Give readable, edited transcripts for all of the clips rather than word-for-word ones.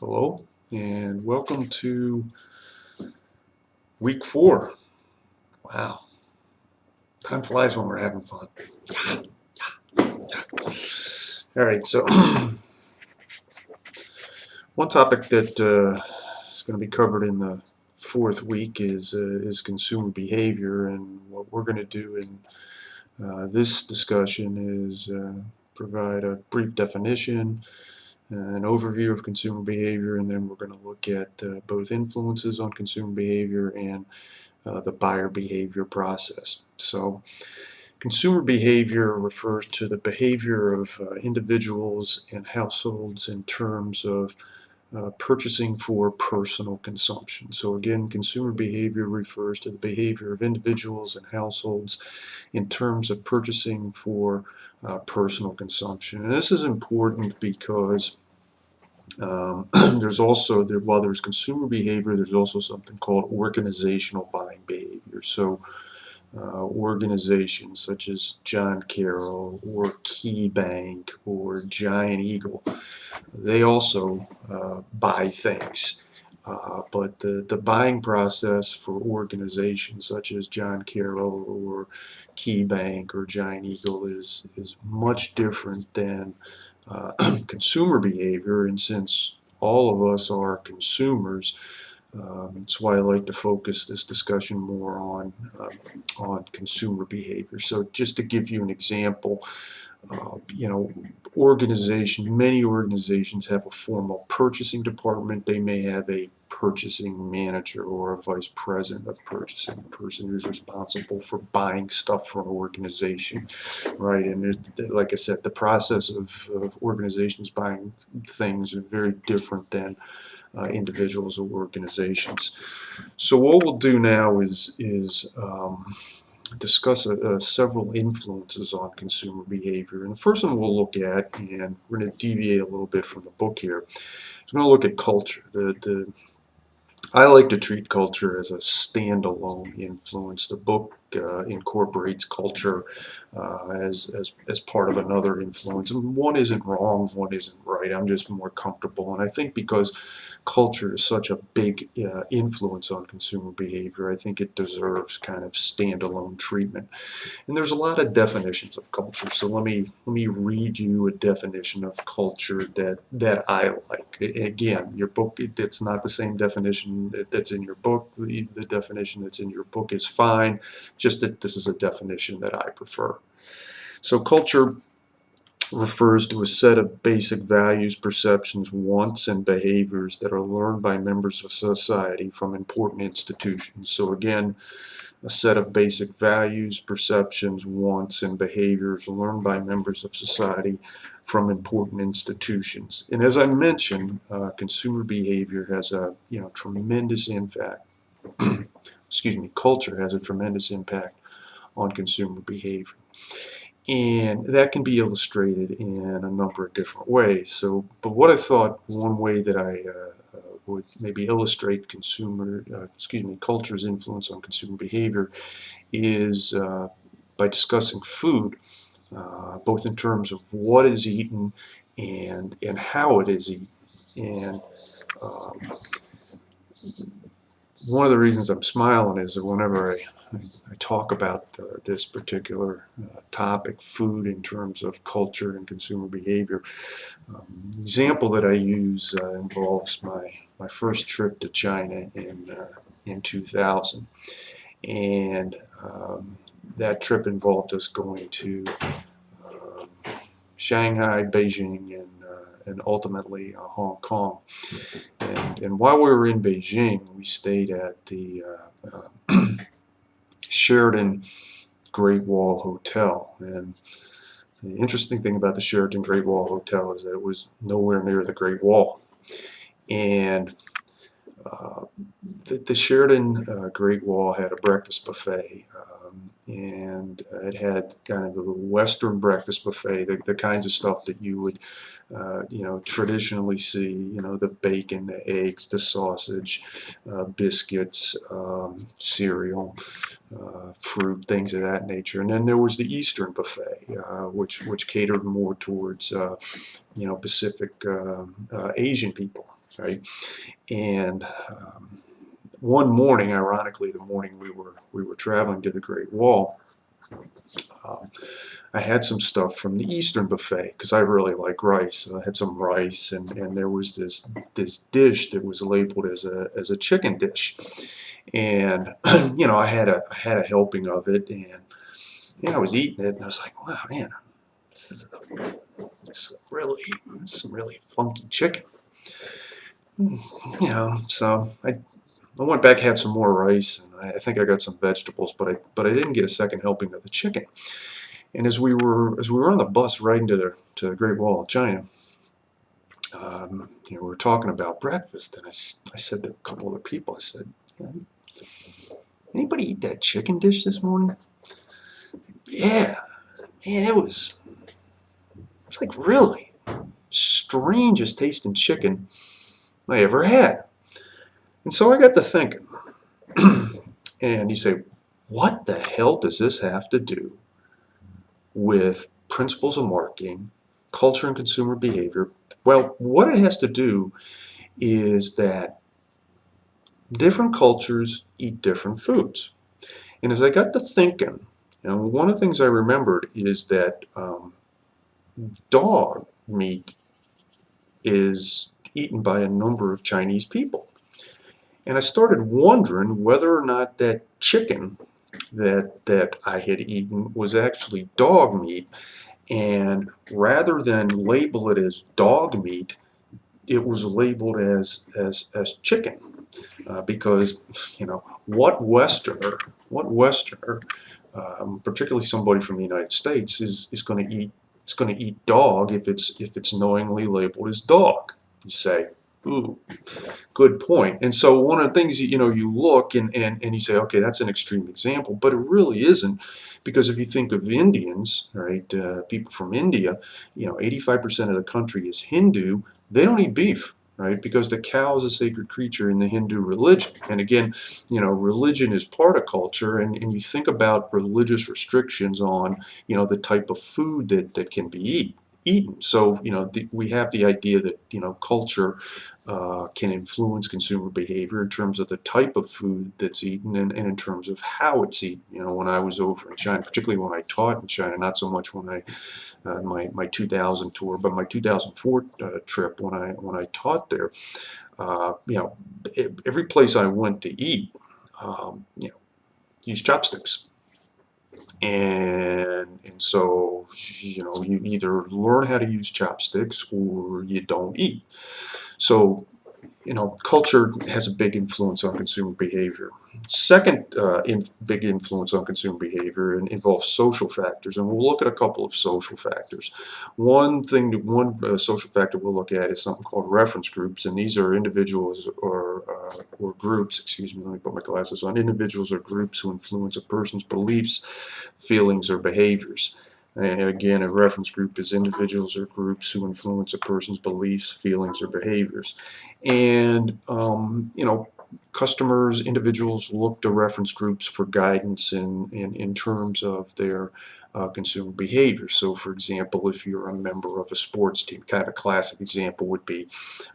Hello, and welcome to week 4. Wow, time flies when we're having fun. All right, so one topic that is going to be covered in the 4th week is consumer behavior, and what we're going to do in this discussion is provide a brief definition, an overview of consumer behavior, and then we're going to look at both influences on consumer behavior and the buyer behavior process. So consumer behavior refers to the behavior of individuals and households in terms of purchasing for personal consumption. So again, consumer behavior refers to the behavior of individuals and households in terms of purchasing for personal consumption. And this is important because there's also, while there's consumer behavior, there's also something called organizational buying behavior. So organizations such as John Carroll or KeyBank or Giant Eagle, they also buy things. But the buying process for organizations such as John Carroll or KeyBank or Giant Eagle is much different than consumer behavior. And since all of us are consumers, that's why I like to focus this discussion more on consumer behavior. So just to give you an example, you know, many organizations have a formal purchasing department. They may have a purchasing manager or a vice president of purchasing, a person who's responsible for buying stuff for an organization, right? And like I said, the process of organizations buying things are very different than individuals or organizations. So what we'll do now is discuss several influences on consumer behavior. And the first one we'll look at, and we're going to deviate a little bit from the book here, is we're going to look at culture. I like to treat culture as a standalone influence. The book incorporates culture as part of another influence. And one isn't wrong, one isn't right. I'm just more comfortable. And I think because culture is such a big influence on consumer behavior, I think it deserves kind of standalone treatment. And there's a lot of definitions of culture. So let me read you a definition of culture that I like. Again, your book, it's not the same definition that's in your book. The definition that's in your book is fine, just that this is a definition that I prefer. So culture refers to a set of basic values, perceptions, wants, and behaviors that are learned by members of society from important institutions. So again, a set of basic values, perceptions, wants, and behaviors learned by members of society from important institutions. And as I mentioned, consumer behavior has a tremendous impact. Excuse me, culture has a tremendous impact on consumer behavior. And that can be illustrated in a number of different ways. So, but what I thought one way that I would maybe illustrate culture's influence on consumer behavior is by discussing food, both in terms of what is eaten and how it is eaten. And um, one of the reasons I'm smiling is that whenever I talk about this particular topic, food in terms of culture and consumer behavior, the example that I use involves my first trip to China in 2000. And that trip involved us going to um, Shanghai, Beijing, and ultimately Hong Kong. And while we were in Beijing, we stayed at the Sheraton Great Wall Hotel. And the interesting thing about the Sheraton Great Wall Hotel is that it was nowhere near the Great Wall. And uh, the Sheraton Great Wall had a breakfast buffet, and it had kind of a Western breakfast buffet, the kinds of stuff that you would, traditionally see. The bacon, the eggs, the sausage, biscuits, cereal, fruit, things of that nature. And then there was the Eastern buffet, which catered more towards, Pacific Asian people. right? And one morning, ironically, the morning we were traveling to the Great Wall, um, I had some stuff from the Eastern buffet because I really like rice. So I had some rice, and there was this dish that was labeled as a chicken dish, and I had a helping of it, and I was eating it, and I was like, wow, man, this is some really funky chicken. So I went back, had some more rice, and I think I got some vegetables, but I didn't get a second helping of the chicken. And as we were on the bus riding to the Great Wall of China, we were talking about breakfast, and I said to a couple other people, I said, anybody eat that chicken dish this morning? Yeah, man, it's like really strangest tasting chicken I ever had. And so I got to thinking, and you say, what the hell does this have to do with principles of marketing, culture and consumer behavior? Well, what it has to do is that different cultures eat different foods. And as I got to thinking, one of the things I remembered is that dog meat is eaten by a number of Chinese people. And I started wondering whether or not that chicken that I had eaten was actually dog meat. And rather than label it as dog meat, it was labeled as chicken. Because what Westerner, particularly somebody from the United States, is going to eat dog if it's knowingly labeled as dog. You say, ooh, good point. And so one of the things you look and you say, okay, that's an extreme example, but it really isn't, because if you think of Indians, right, people from India, 85% of the country is Hindu. They don't eat beef, right? Because the cow is a sacred creature in the Hindu religion. And again, religion is part of culture, and you think about religious restrictions on, the type of food that can be eaten. So, we have the idea that, culture can influence consumer behavior in terms of the type of food that's eaten and in terms of how it's eaten. When I was over in China, particularly when I taught in China, not so much when I my 2000 tour, but my 2004 trip when I taught there. Every place I went to eat, used chopsticks. And so you either learn how to use chopsticks or you don't eat. So culture has a big influence on consumer behavior. Second big influence on consumer behavior involves social factors, and we'll look at a couple of social factors. One social factor we'll look at is something called reference groups, and these are individuals or groups. Excuse me, let me put my glasses on. Individuals or groups who influence a person's beliefs, feelings, or behaviors. And again, a reference group is individuals or groups who influence a person's beliefs, feelings, or behaviors. And, customers, individuals look to reference groups for guidance in terms of their consumer behavior. So, for example, if you're a member of a sports team, kind of a classic example would be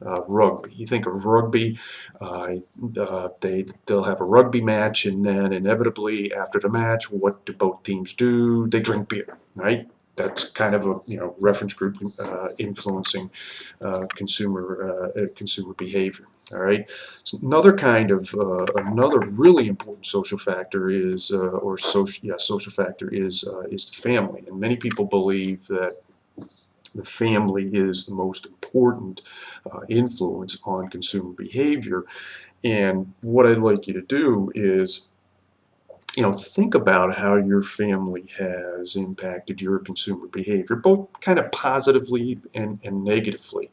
rugby. You think of rugby, they'll have a rugby match, and then inevitably after the match, what do both teams do? They drink beer, right? That's kind of a reference group influencing consumer behavior. All right. So another really important social factor is social factor is the family, and many people believe that the family is the most important influence on consumer behavior. And what I'd like you to do is think about how your family has impacted your consumer behavior, both kind of positively and negatively.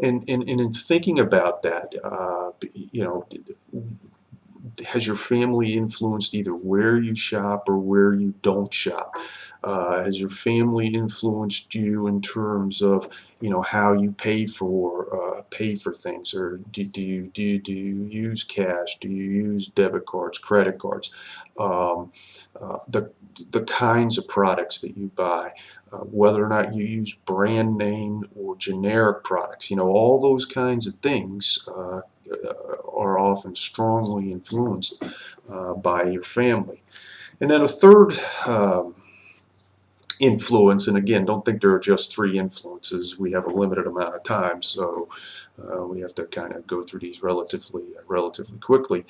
And in thinking about that, has your family influenced either where you shop or where you don't shop? Has your family influenced you in terms of, how you pay for things, or do you use cash? Do you use debit cards, credit cards? Um, the kinds of products that you buy, whether or not you use brand name or generic products, all those kinds of things are often strongly influenced by your family. And then a third influence, and again, don't think there are just three influences. We have a limited amount of time, so we have to kind of go through these relatively quickly.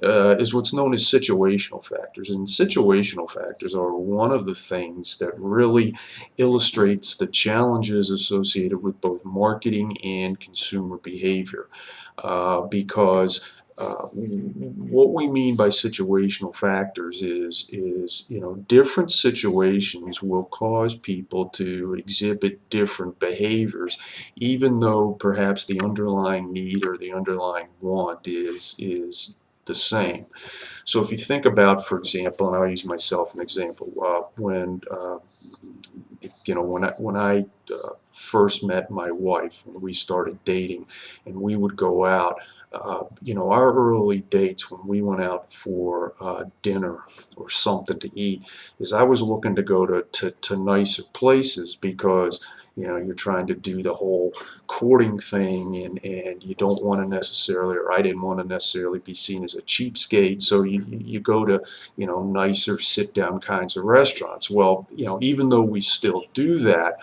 Is what's known as situational factors, and situational factors are one of the things that really illustrates the challenges associated with both marketing and consumer behavior, because what we mean by situational factors is different situations will cause people to exhibit different behaviors, even though perhaps the underlying need or the underlying want is the same. So if you think about, for example, and I'll use myself an example, when I first met my wife, when we started dating, and we would go out. Our early dates when we went out for dinner or something to eat, is I was looking to go to nicer places, because you're trying to do the whole courting thing, and you don't want to necessarily, or I didn't want to necessarily be seen as a cheapskate, so you go to nicer sit down kinds of restaurants. Well, even though we still do that,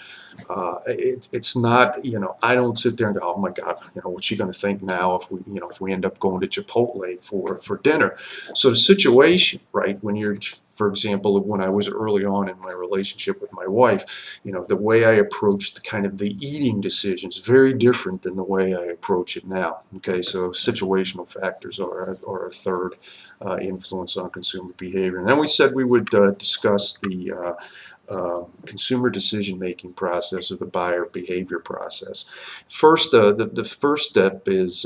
it's not, I don't sit there and go, oh my God, what's she going to think now if we end up going to Chipotle for dinner? So the situation, right, when you're, for example, when I was early on in my relationship with my wife, the way I approached kind of the eating decisions, very different than the way I approach it now. Okay, so situational factors are a third influence on consumer behavior. And then we said we would discuss the consumer decision-making process, or the buyer behavior process. First, the first step is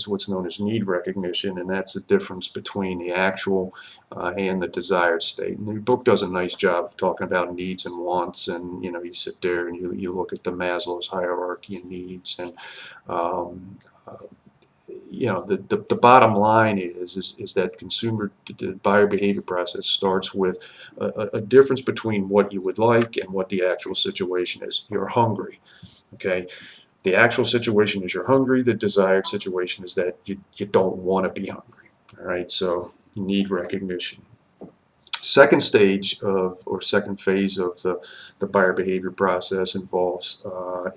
what's known as need recognition, and that's the difference between the actual and the desired state. And the book does a nice job of talking about needs and wants, and you sit there and you look at the Maslow's hierarchy of needs, and um, the bottom line is that the buyer behavior process starts with a difference between what you would like and what the actual situation is. You're hungry, okay? The actual situation is you're hungry. The desired situation is that you don't want to be hungry, all right? So you need recognition. Second stage or second phase of the buyer behavior process involves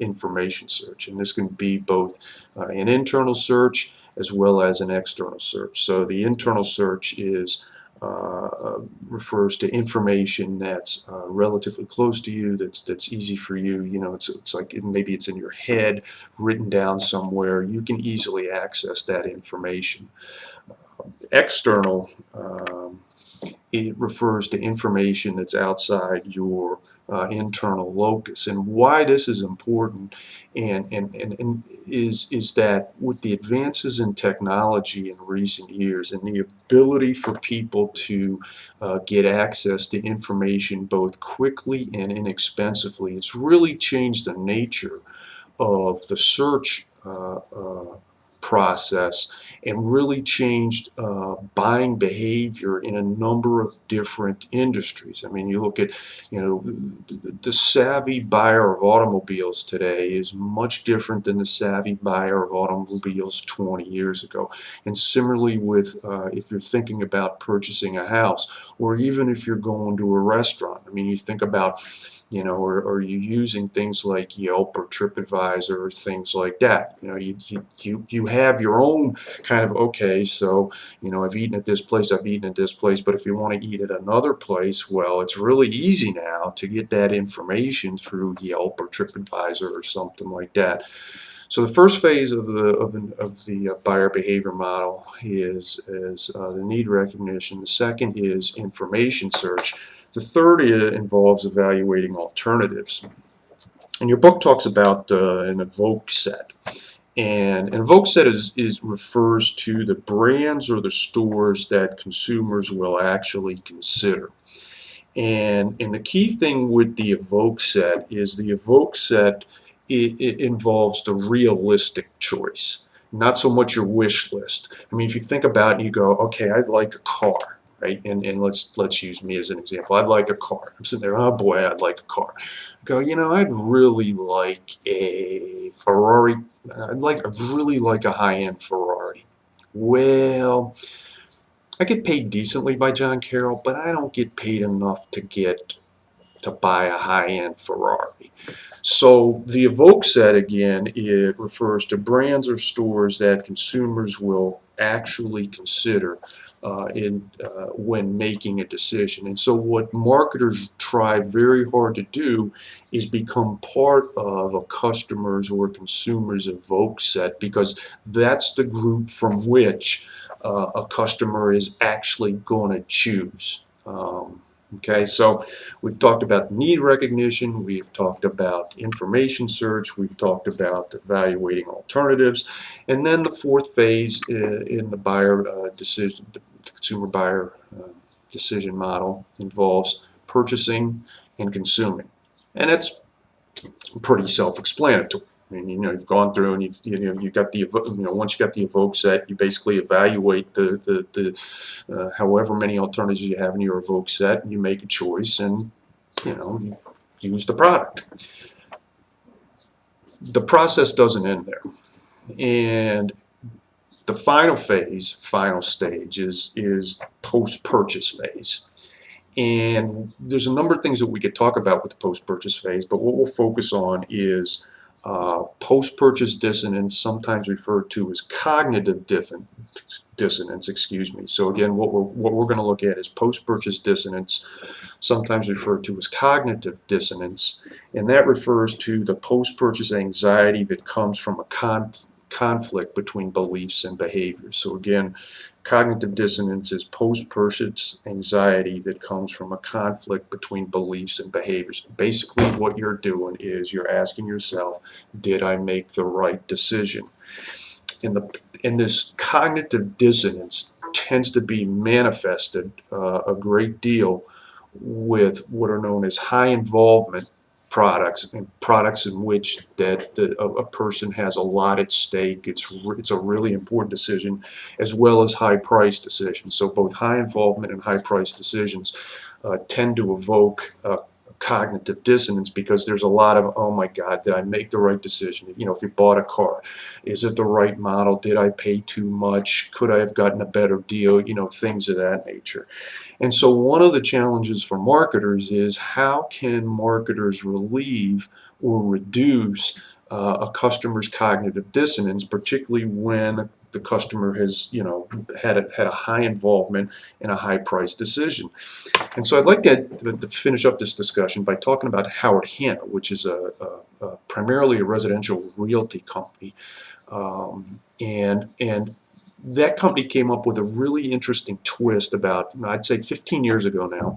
information search, and this can be both an internal search as well as an external search. So the internal search refers to information that's relatively close to you, that's easy for you. It's like maybe it's in your head, written down somewhere. You can easily access that information. External, it refers to information that's outside your internal locus. And why this is important and is that with the advances in technology in recent years, and the ability for people to get access to information both quickly and inexpensively, it's really changed the nature of the search process, and really changed buying behavior in a number of different industries. I mean, you look at, the savvy buyer of automobiles today is much different than the savvy buyer of automobiles 20 years ago. And similarly with, if you're thinking about purchasing a house, or even if you're going to a restaurant. I mean, you think about, or you using things like Yelp or TripAdvisor or things like that. You have your own kind of, okay, so I've eaten at this place, but if you want to eat at another place, well, it's really easy now to get that information through Yelp or TripAdvisor or something like that. So the first phase of the buyer behavior model is the need recognition. The second is information search. The third involves evaluating alternatives. And your book talks about an evoke set. And evoke set is refers to the brands or the stores that consumers will actually consider. And the key thing with the evoke set is the evoke set it involves the realistic choice, not so much your wish list. I mean, if you think about it, you go, okay, I'd like a car, right? And let's use me as an example. I'd like a car. I'm sitting there, oh boy, I'd like a car. I go, I'd really like a Ferrari. I'd really like a high-end Ferrari. Well, I get paid decently by John Carroll, but I don't get paid enough to buy a high-end Ferrari. So the evoke set, again, it refers to brands or stores that consumers will actually consider when making a decision. And so what marketers try very hard to do is become part of a customer's or consumer's evoke set, because that's the group from which a customer is actually going to choose. Okay, so we've talked about need recognition, we've talked about information search, we've talked about evaluating alternatives, and then the fourth phase in the buyer decision, the consumer buyer decision model involves purchasing and consuming. And it's pretty self-explanatory. I mean, you've gone through and you got the once you got the evoke set, you basically evaluate the however many alternatives you have in your evoke set, and you make a choice, and you use the product. The process doesn't end there, and the final phase, final stage is post-purchase phase. And there's a number of things that we could talk about with the post-purchase phase, but what we'll focus on is post-purchase dissonance, sometimes referred to as cognitive dissonance, excuse me. So again, what we're going to look at is post-purchase dissonance, sometimes referred to as cognitive dissonance, and that refers to the post-purchase anxiety that comes from a conflict between beliefs and behaviors. So again, cognitive dissonance is post-purchase anxiety that comes from a conflict between beliefs and behaviors. Basically, what you're doing is you're asking yourself, did I make the right decision? And this cognitive dissonance tends to be manifested a great deal with what are known as high involvement products, and products in which a person has a lot at stake. It's a really important decision, as well as high price decisions. So both high involvement and high price decisions tend to evoke cognitive dissonance, because there's a lot of, oh my God, did I make the right decision? If you bought a car, is it the right model? Did I pay too much? Could I have gotten a better deal? Things of that nature. And so one of the challenges for marketers is, how can marketers relieve or reduce a customer's cognitive dissonance, particularly when the customer has had a high involvement in a high price decision. And so I'd like to finish up this discussion by talking about Howard Hanna, which is primarily a residential realty company. And that company came up with a really interesting twist about, I'd say 15 years ago now,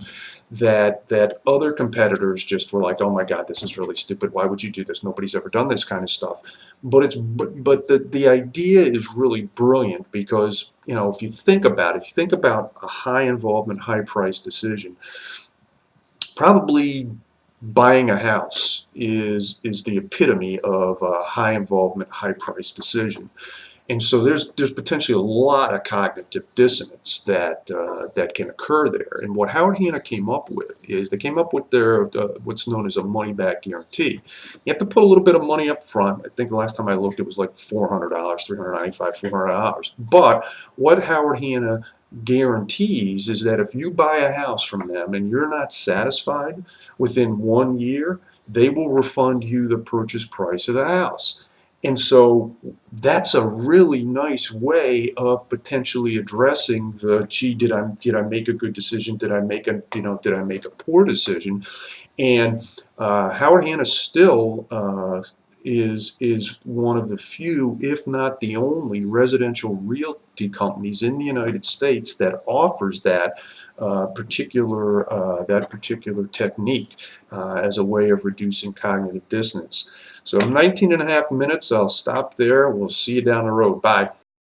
that other competitors just were like, oh my God, this is really stupid. Why would you do this? Nobody's ever done this kind of stuff. But the idea is really brilliant, because if you think about a high involvement, high price decision, probably buying a house is the epitome of a high involvement, high price decision. And so there's potentially a lot of cognitive dissonance that can occur there. And what Howard Hanna came up with is, they came up with their what's known as a money-back guarantee. You have to put a little bit of money up front. I think the last time I looked, it was like $400, $395, $400. But what Howard Hanna guarantees is that if you buy a house from them and you're not satisfied within 1 year, they will refund you the purchase price of the house. And so that's a really nice way of potentially addressing the, gee, did I make a good decision? Did I make a poor decision? And Howard Hanna still is one of the few, if not the only, residential realty companies in the United States that offers that particular technique as a way of reducing cognitive dissonance. So 19 and a half minutes. I'll stop there. We'll see you down the road. Bye.